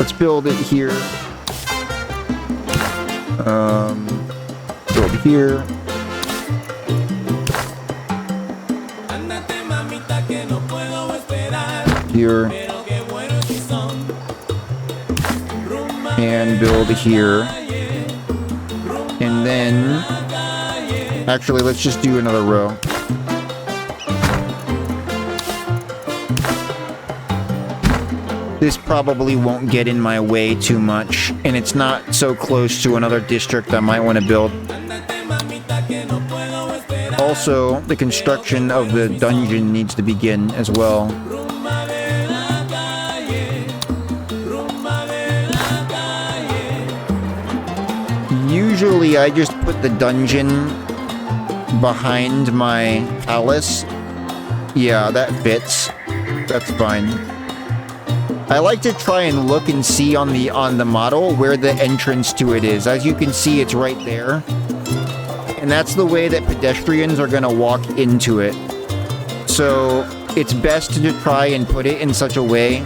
let's build it here. Build here. Here. And build here. And then... Actually, let's just do another row. This probably won't get in my way too much, and it's not so close to another district I might want to build. Also, the construction of the dungeon needs to begin as well. Usually I just put the dungeon behind my palace. Yeah, that fits. That's fine. I like to try and look and see on the model where the entrance to it is. As you can see, it's right there. And that's the way that pedestrians are going to walk into it. So it's best to try and put it in such a way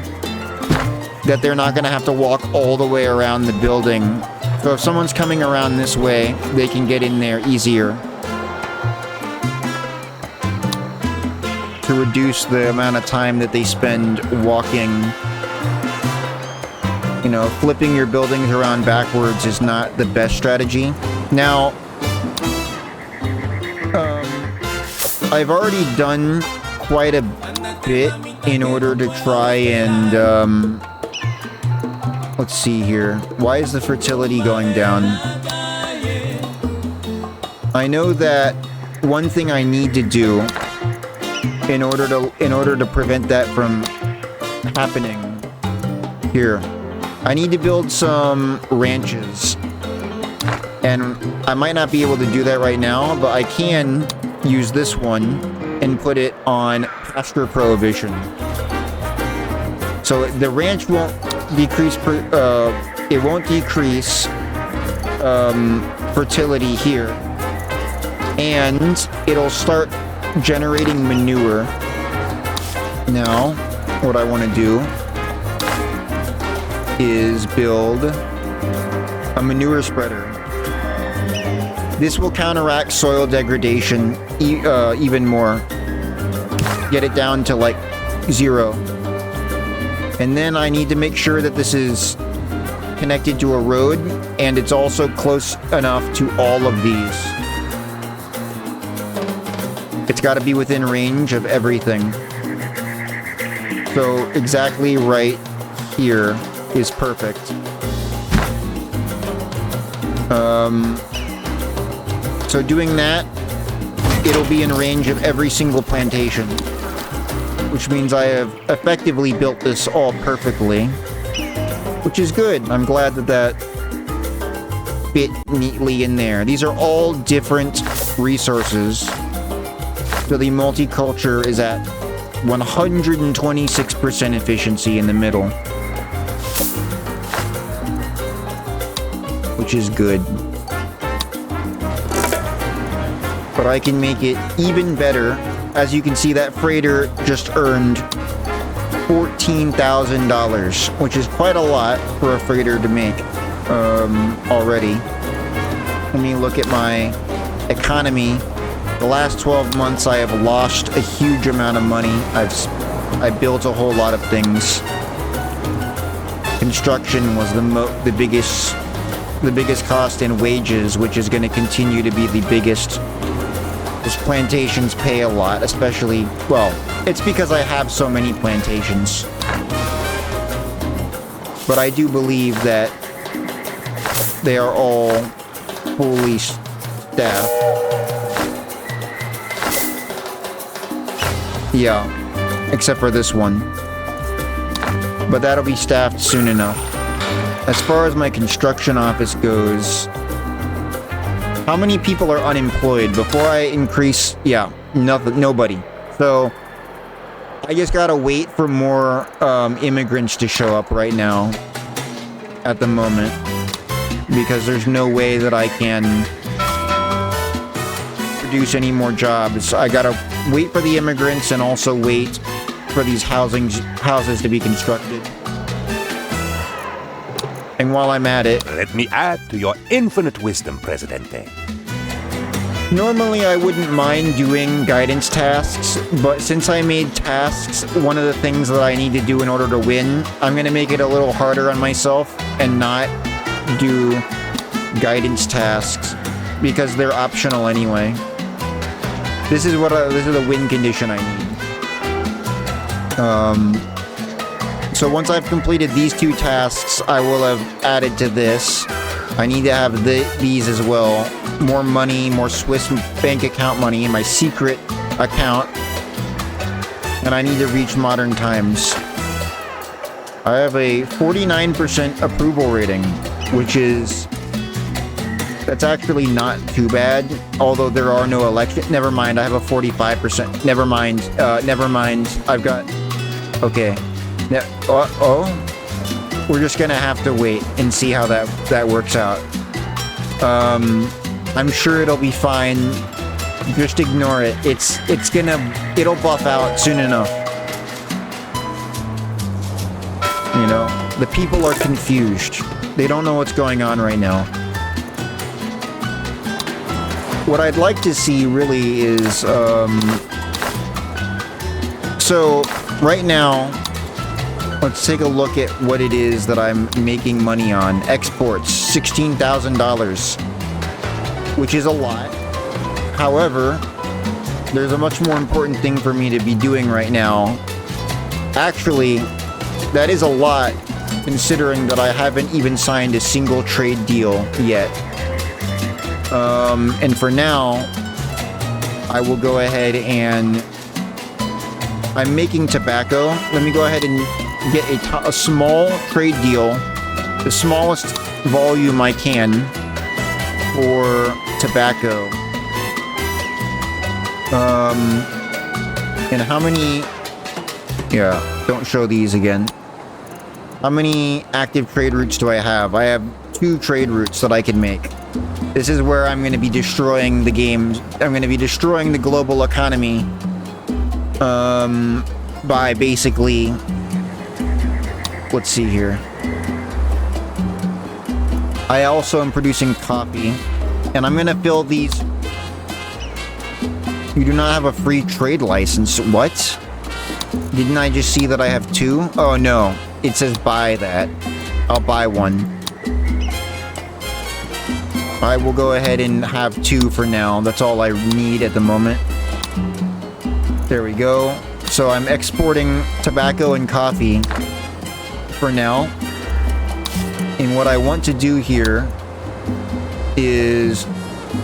that they're not going to have to walk all the way around the building. So if someone's coming around this way, they can get in there easier. To reduce the amount of time that they spend walking. You know, flipping your buildings around backwards is not the best strategy. Now, I've already done quite a bit in order to try and, let's see here. Why is the fertility going down? I know that one thing I need to do in order to prevent that from happening here, I need to build some ranches. And I might not be able to do that right now, but I can use this one and put it on pasture prohibition. So the ranch won't decrease fertility here. And it'll start generating manure. Now, what I want to do is build a manure spreader. This will counteract soil degradation even more. Get it down to like 0. And then I need to make sure that this is connected to a road and it's also close enough to all of these. It's got to be within range of everything. So exactly right here is perfect. So doing that, it'll be in range of every single plantation, which means I have effectively built this all perfectly, which is good. I'm glad that that fit neatly in there. These are all different resources. So the multiculture is at 126% efficiency in the middle, which is good. But I can make it even better. As you can see, that freighter just earned $14,000, which is quite a lot for a freighter to make already. Let me look at my economy. The last 12 months I have lost a huge amount of money. I built a whole lot of things. Construction was the biggest cost in wages, which is going to continue to be the biggest. Because plantations pay a lot, especially, well, it's because I have so many plantations. But I do believe that they are all fully staffed. Yeah, except for this one. But that'll be staffed soon enough. As far as my construction office goes, how many people are unemployed before I increase? Yeah, nobody. So I just gotta wait for more immigrants to show up right now at the moment, because there's no way that I can produce any more jobs. I gotta wait for the immigrants and also wait for these houses to be constructed. And while I'm at it... Let me add to your infinite wisdom, Presidente. Normally, I wouldn't mind doing guidance tasks, but since I made tasks one of the things that I need to do in order to win, I'm going to make it a little harder on myself and not do guidance tasks because they're optional anyway. This is the win condition I need. So once I've completed these 2 tasks, I will have added to this. I need to have these as well. More money, more Swiss bank account money in my secret account. And I need to reach modern times. I have a 49% approval rating, which is... That's actually not too bad, although there are no elections. Never mind, I have a 45%. Never mind, I've got... Okay. We're just gonna have to wait and see how that works out. I'm sure it'll be fine. Just ignore it. It'll buff out soon enough. You know, the people are confused. They don't know what's going on right now. What I'd like to see really is, so right now, let's take a look at what it is that I'm making money on. Exports, $16,000, which is a lot. However, there's a much more important thing for me to be doing right now. Actually, that is a lot, considering that I haven't even signed a single trade deal yet. And for now, I will go ahead and... I'm making tobacco. Let me go ahead and get a small trade deal, the smallest volume I can for tobacco. And how many... Yeah, don't show these again. How many active trade routes do I have? I have 2 trade routes that I can make. This is where I'm going to be destroying the games. I'm going to be destroying the global economy. By basically... Let's see here. I also am producing coffee. And I'm going to fill these... You do not have a free trade license. What? Didn't I just see that I have 2? Oh, no. It says buy that. I'll buy one. I will go ahead and have 2 for now. That's all I need at the moment. There we go. So I'm exporting tobacco and coffee for now. And what I want to do here is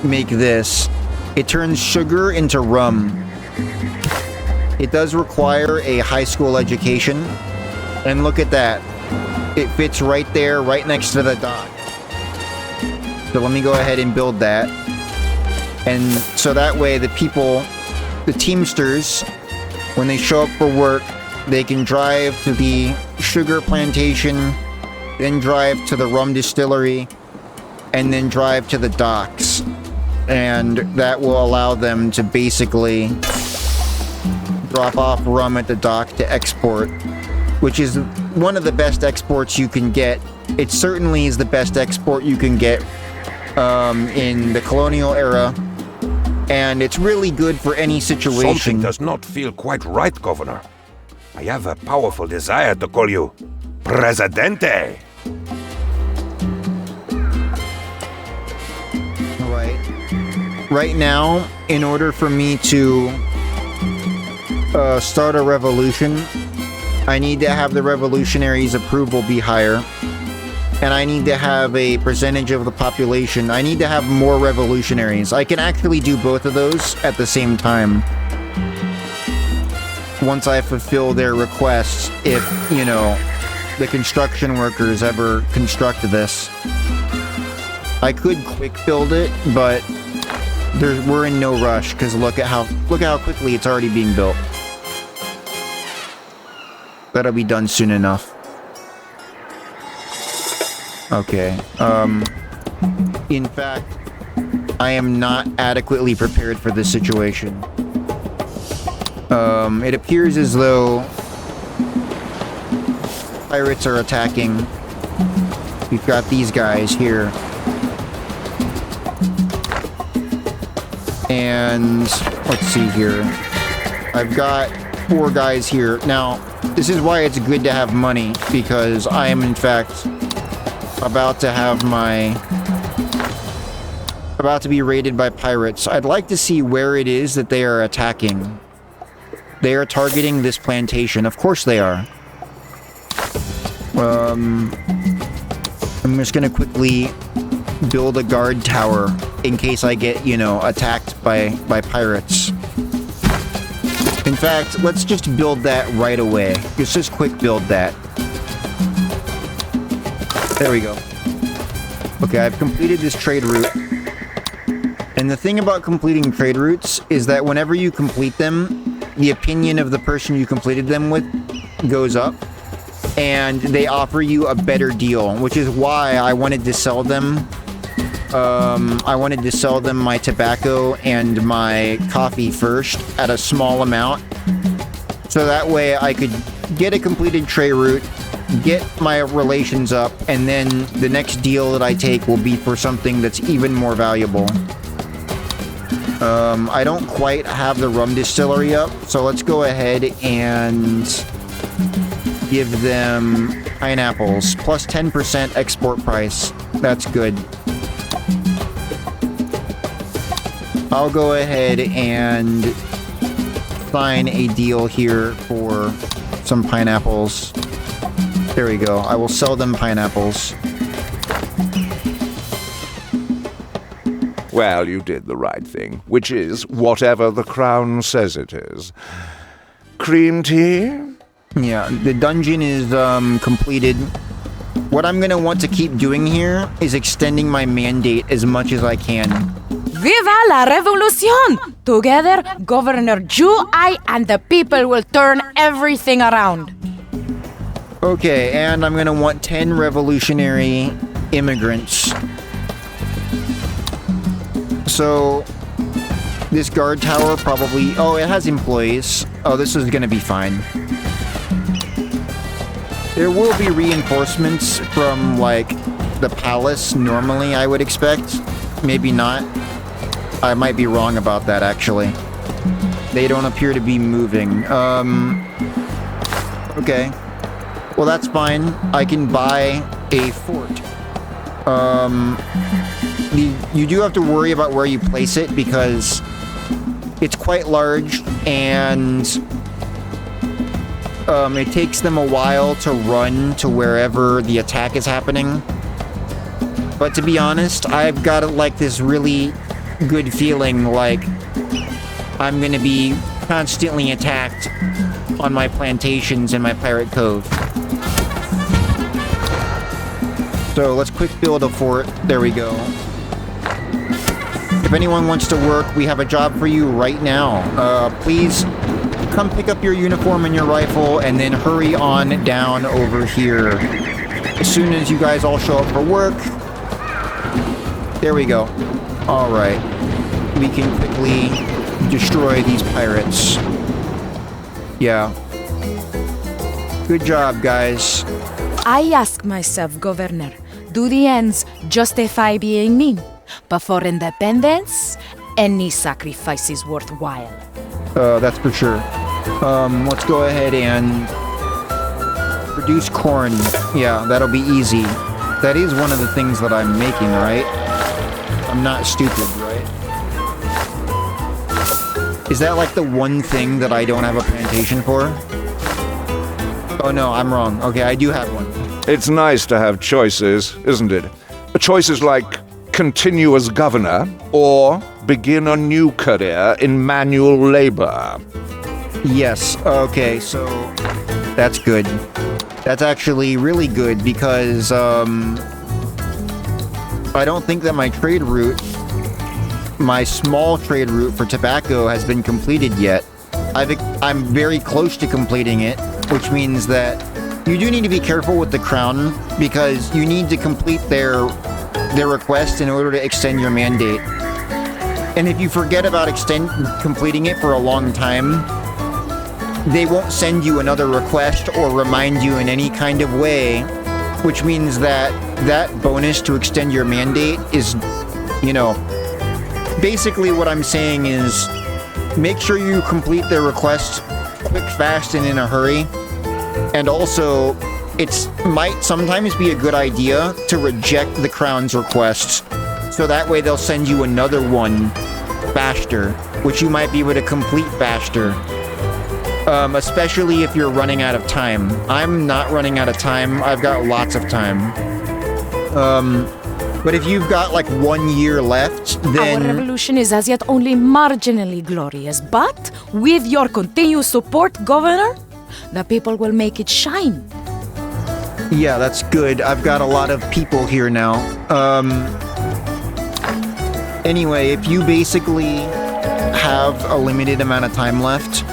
make this. It turns sugar into rum. It does require a high school education. And look at that. It fits right there, right next to the dock. So let me go ahead and build that. And so that way the people, the Teamsters, when they show up for work, they can drive to the sugar plantation, then drive to the rum distillery, and then drive to the docks. And that will allow them to basically drop off rum at the dock to export, which is one of the best exports you can get. It certainly is the best export you can get in the colonial era, and it's really good for any situation. Something does not feel quite right, Governor. I have a powerful desire to call you Presidente. Right now, in order for me to start a revolution, I need to have the revolutionaries' approval be higher. And I need to have a percentage of the population. I need to have more revolutionaries. I can actually do both of those at the same time. Once I fulfill their requests, if, you know, the construction workers ever construct this. I could quick build it, but we're in no rush, because look at how quickly it's already being built. That'll be done soon enough. Okay, in fact, I am not adequately prepared for this situation. It appears as though pirates are attacking We've got these guys here. And let's see here. I've got 4 guys here. Now, this is why it's good to have money, because I am in fact about to be raided by pirates. I'd like to see where it is that they are attacking. They are targeting this plantation. Of course they are. I'm just gonna quickly build a guard tower in case I get, you know, attacked by pirates. In fact, let's just build that right away. Let's just quick build that. There we go. Okay, I've completed this trade route. And the thing about completing trade routes is that whenever you complete them, the opinion of the person you completed them with goes up. And they offer you a better deal, which is why I wanted to sell them. I wanted to sell them my tobacco and my coffee first at a small amount. So that way I could get a completed trade route, get my relations up, and then the next deal that I take will be for something that's even more valuable. I don't quite have the rum distillery up, so let's go ahead and give them pineapples. Plus 10% export price. That's good. I'll go ahead and sign a deal here for some pineapples. There we go. I will sell them pineapples. Well, you did the right thing, which is whatever the crown says it is. Cream tea? Yeah, the dungeon is completed. What I'm gonna want to keep doing here is extending my mandate as much as I can. Viva la revolution! Together, Governor Ju, I, and the people will turn everything around. Okay, and I'm gonna want 10 revolutionary immigrants. So, this guard tower probably... Oh, it has employees. Oh, this is gonna be fine. There will be reinforcements from, like, the palace normally, I would expect. Maybe not. I might be wrong about that, actually. They don't appear to be moving. Okay. Well, that's fine. I can buy a fort. You do have to worry about where you place it because it's quite large and it takes them a while to run to wherever the attack is happening. But to be honest, I've got like this really good feeling like I'm gonna be constantly attacked on my plantations in my pirate cove. So let's quick build a fort. There we go. If anyone wants to work, we have a job for you right now. Please come pick up your uniform and your rifle and then hurry on down over here. As soon as you guys all show up for work. There we go. All right. We can quickly destroy these pirates. Yeah. Good job, guys. I ask myself, Governor, do the ends justify being mean? But for independence, any sacrifice is worthwhile. That's for sure. Let's go ahead and produce corn. Yeah, that'll be easy. That is one of the things that I'm making, right? I'm not stupid, right? Is that like the one thing that I don't have a plantation for? Oh no, I'm wrong. Okay, I do have one. It's nice to have choices, isn't it? Choices like continue as governor or begin a new career in manual labor. Yes, okay, so that's good. That's actually really good because I don't think that my trade route, my small trade route for tobacco has been completed yet. I'm very close to completing it, which means that you do need to be careful with the crown because you need to complete their request in order to extend your mandate. And if you forget about completing it for a long time, they won't send you another request or remind you in any kind of way which means that that bonus to extend your mandate is, you know, basically what I'm saying is make sure you complete their request quick, fast, and in a hurry. And also, might sometimes be a good idea to reject the crown's requests, so that way they'll send you another one faster, which you might be able to complete faster. Especially if you're running out of time. I'm not running out of time. I've got lots of time. But if you've got like 1 year left, then... Our revolution is as yet only marginally glorious, but with your continued support, Governor, the people will make it shine. Yeah, that's good. I've got a lot of people here now. Anyway, if you basically have a limited amount of time left,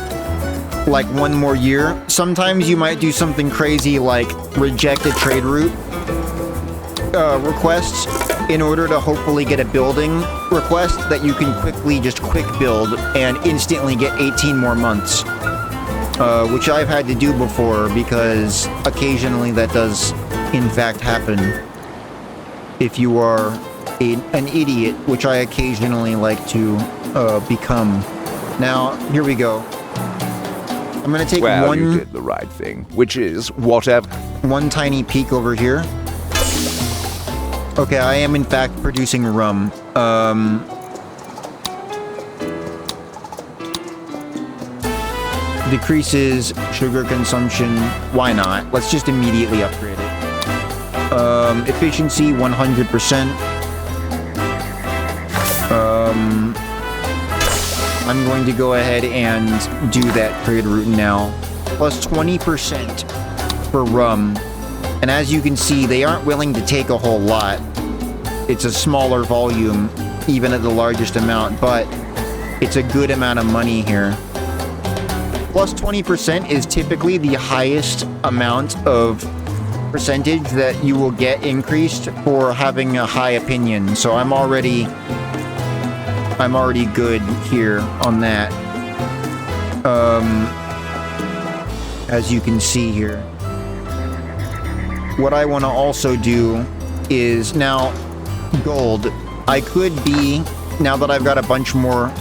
like 1 more year, sometimes you might do something crazy like reject a trade route request in order to hopefully get a building request that you can quick build and instantly get 18 more months. Which I've had to do before because occasionally that does in fact happen if you are an idiot, which I occasionally like to become. Now, here we go. I'm gonna take you did the right thing, which is whatever. One tiny peek over here. Okay, I am in fact producing rum. Decreases sugar consumption. Why not? Let's just immediately upgrade it. Efficiency 100%. I'm going to go ahead and do that trade route now. Plus 20% for rum. And as you can see, they aren't willing to take a whole lot. It's a smaller volume, even at the largest amount, but it's a good amount of money here. Plus 20% is typically the highest amount of percentage that you will get increased for having a high opinion. So I'm already good here on that. As you can see here. What I want to also do is now gold. I could be, now that I've got a bunch more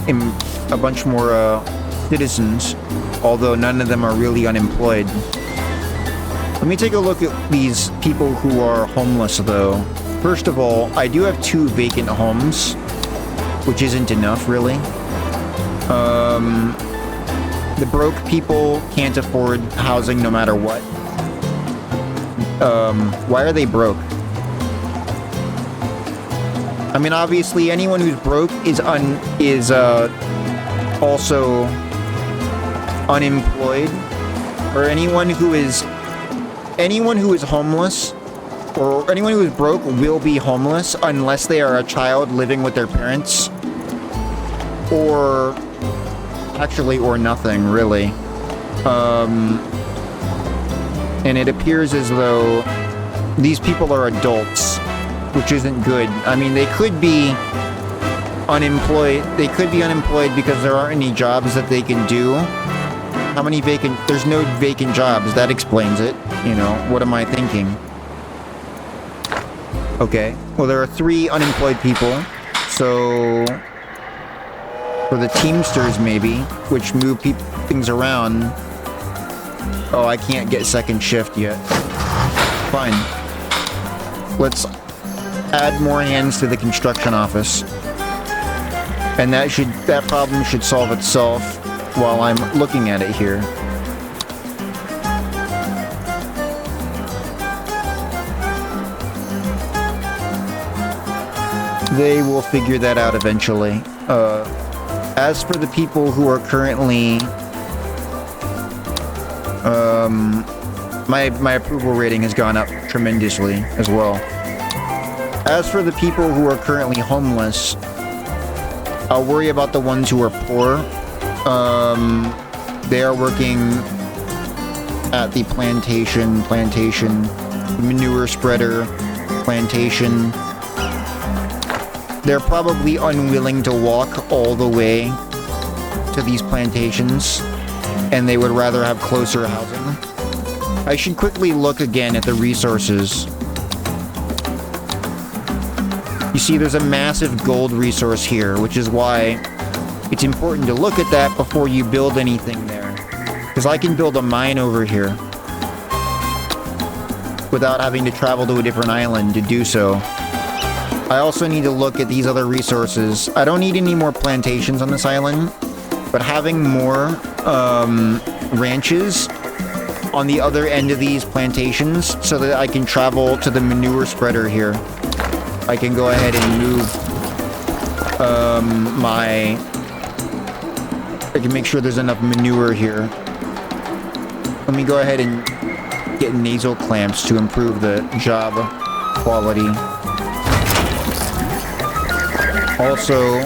citizens, although none of them are really unemployed. Let me take a look at these people who are homeless though. First of all, I do have 2 vacant homes, which isn't enough really. The broke people can't afford housing no matter what. Why are they broke? I mean, obviously anyone who's broke is also unemployed, or anyone who is homeless, or anyone who is broke will be homeless unless they are a child living with their parents, or nothing really. And it appears as though these people are adults, which isn't good. I mean, they could be unemployed. They could be unemployed because there aren't any jobs that they can do. How many vacant? There's no vacant jobs. That explains it. You know, what am I thinking? Okay. Well, there are 3 unemployed people. So, for the Teamsters maybe, which move things around. Oh, I can't get second shift yet. Fine. Let's add more hands to the construction office. And that problem should solve itself while I'm looking at it here. They will figure that out eventually. As for the people who are currently... my approval rating has gone up tremendously as well. As for the people who are currently homeless, I'll worry about the ones who are poor. They are working at the plantation, manure spreader, plantation. They're probably unwilling to walk all the way to these plantations, and they would rather have closer housing. I should quickly look again at the resources. You see, there's a massive gold resource here, which is why it's important to look at that before you build anything there. Because I can build a mine over here without having to travel to a different island to do so. I also need to look at these other resources. I don't need any more plantations on this island, but having more ranches on the other end of these plantations so that I can travel to the manure spreader here. I can go ahead and move I can make sure there's enough manure here. Let me go ahead and get nasal clamps to improve the job quality. Also,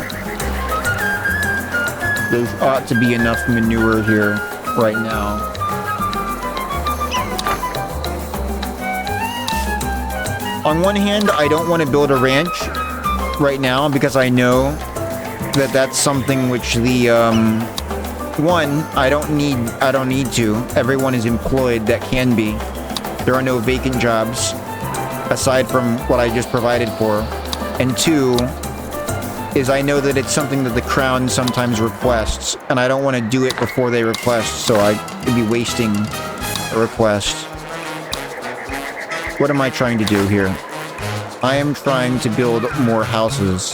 there ought to be enough manure here right now. On one hand, I don't want to build a ranch right now because I know that that's something which the I don't need to. Everyone is employed that can be. There are no vacant jobs aside from what I just provided for. And 2 is I know that it's something that the crown sometimes requests, and I don't want to do it before they request, so I could be wasting a request. What am I trying to do here? I am trying to build more houses.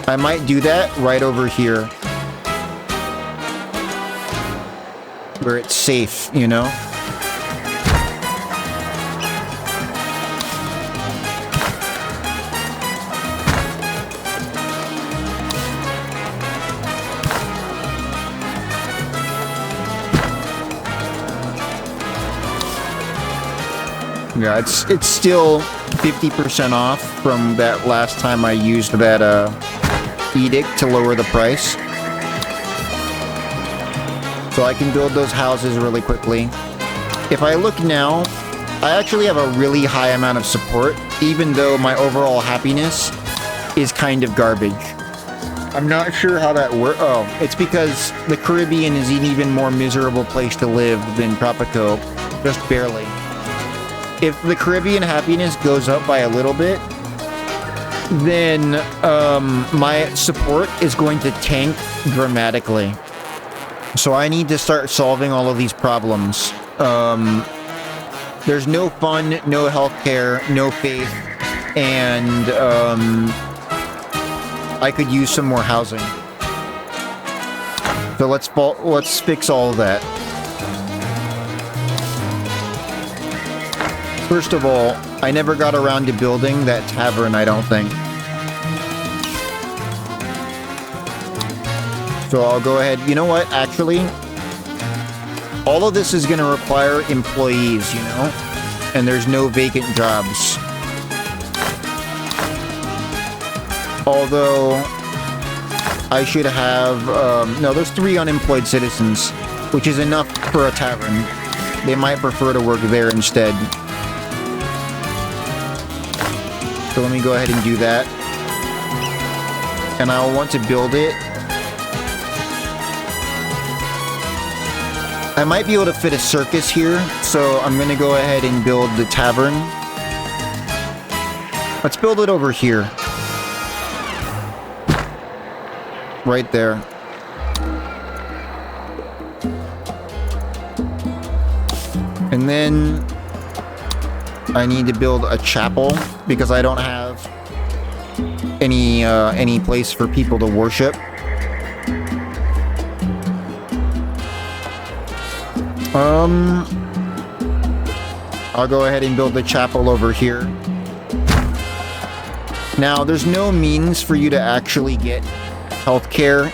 I might do that right over here. Where it's safe, you know? Yeah, it's still 50% off from that last time I used that edict to lower the price. So I can build those houses really quickly. If I look now, I actually have a really high amount of support, even though my overall happiness is kind of garbage. I'm not sure how that works. Oh, it's because the Caribbean is an even more miserable place to live than Tropico, just barely. If the Caribbean happiness goes up by a little bit, then my support is going to tank dramatically. So I need to start solving all of these problems. There's no fun, no healthcare, no faith, and I could use some more housing. So let's fix all of that. First of all, I never got around to building that tavern, I don't think. So I'll go ahead. You know what? Actually, all of this is going to require employees, you know? And there's no vacant jobs. Although, I should have... no, there's 3 unemployed citizens, which is enough for a tavern. They might prefer to work there instead. So let me go ahead and do that. And I'll want to build it. I might be able to fit a circus here, so I'm going to go ahead and build the tavern. Let's build it over here. Right there. And then I need to build a chapel because I don't have any place for people to worship. I'll go ahead and build the chapel over here. Now, there's no means for you to actually get healthcare.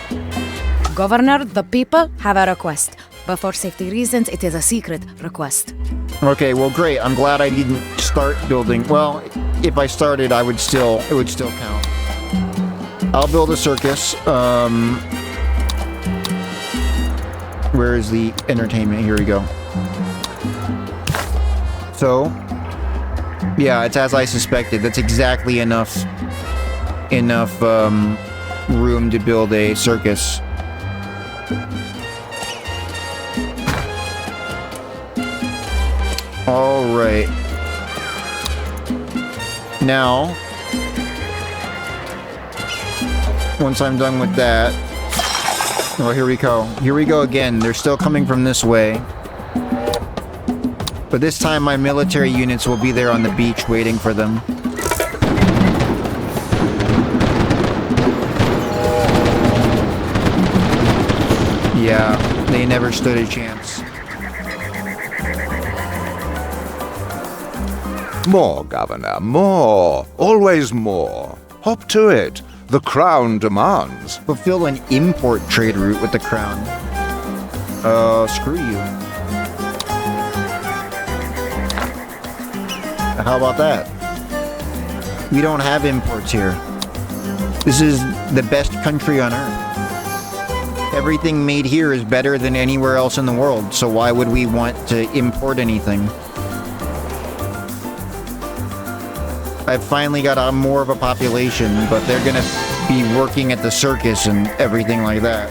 Governor, the people have a request. But for safety reasons, it is a secret request. Okay, well, great. I'm glad I didn't start building. Well, if I started, it would still count. I'll build a circus. Where is the entertainment? Here we go. So, yeah, it's as I suspected. That's exactly enough room to build a circus. All right. Now, once I'm done with that... Oh, here we go. Here we go again. They're still coming from this way. But this time my military units will be there on the beach waiting for them. Yeah, they never stood a chance. More, Governor, more. Always more. Hop to it. The crown demands. Fulfill an import trade route with the crown. Screw you. How about that? We don't have imports here. This is the best country on earth. Everything made here is better than anywhere else in the world, so why would we want to import anything? I've finally got more of a population, but they're gonna be working at the circus and everything like that.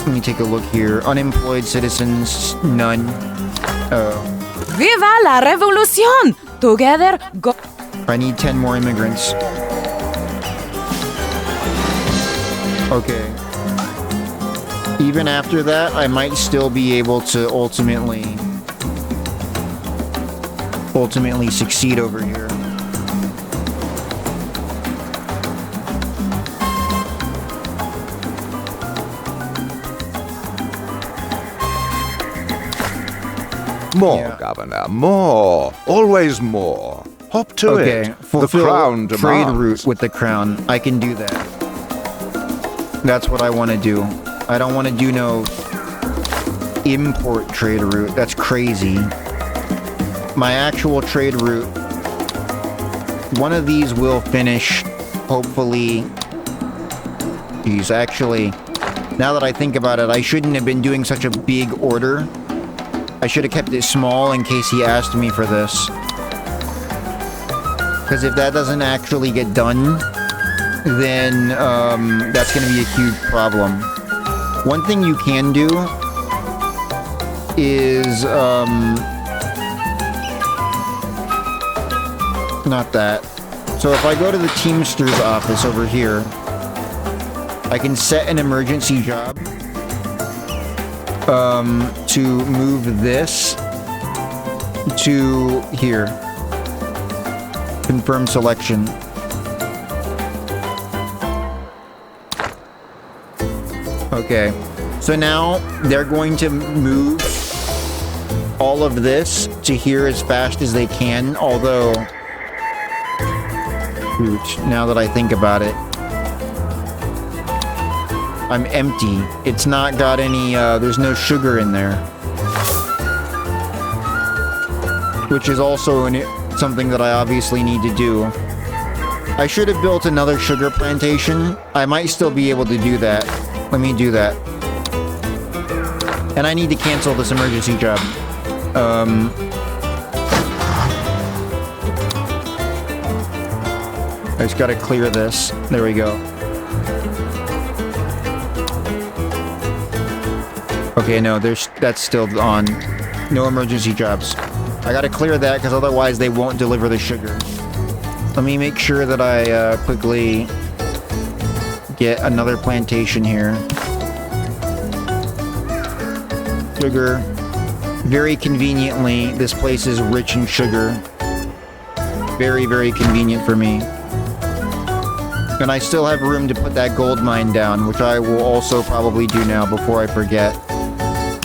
Let me take a look here. Unemployed citizens, none. Viva la revolución! Together, go... I need 10 more immigrants. Okay. Even after that, I might still be able to ultimately succeed over here. More, Yeah. Governor, more. Always more. Hop to Okay, it. The fulfill crown trade demands. route with the crown. I can do that. That's what I want to do. I don't want to do no import trade route. That's crazy. My actual trade route, one of these will finish, hopefully. Geez, actually, now that I think about it, I shouldn't have been doing such a big order. I should have kept it small in case he asked me for this. Because if that doesn't actually get done, then that's going to be a huge problem. One thing you can do is, not that. So if I go to the Teamster's office over here, I can set an emergency job to move this to here. Confirm selection. Okay, so now they're going to move all of this to here as fast as they can, although, shoot, now that I think about it, I'm empty. It's not got any, there's no sugar in there. Which is also something that I obviously need to do. I should have built another sugar plantation. I might still be able to do that. Let me do that. And I need to cancel this emergency job. I just gotta clear this. There we go. Okay, no, that's still on. No emergency jobs. I gotta clear that because otherwise they won't deliver the sugar. Let me make sure that I quickly get another plantation here. Sugar. Very conveniently, this place is rich in sugar. Very, very convenient for me. And I still have room to put that gold mine down, which I will also probably do now before I forget.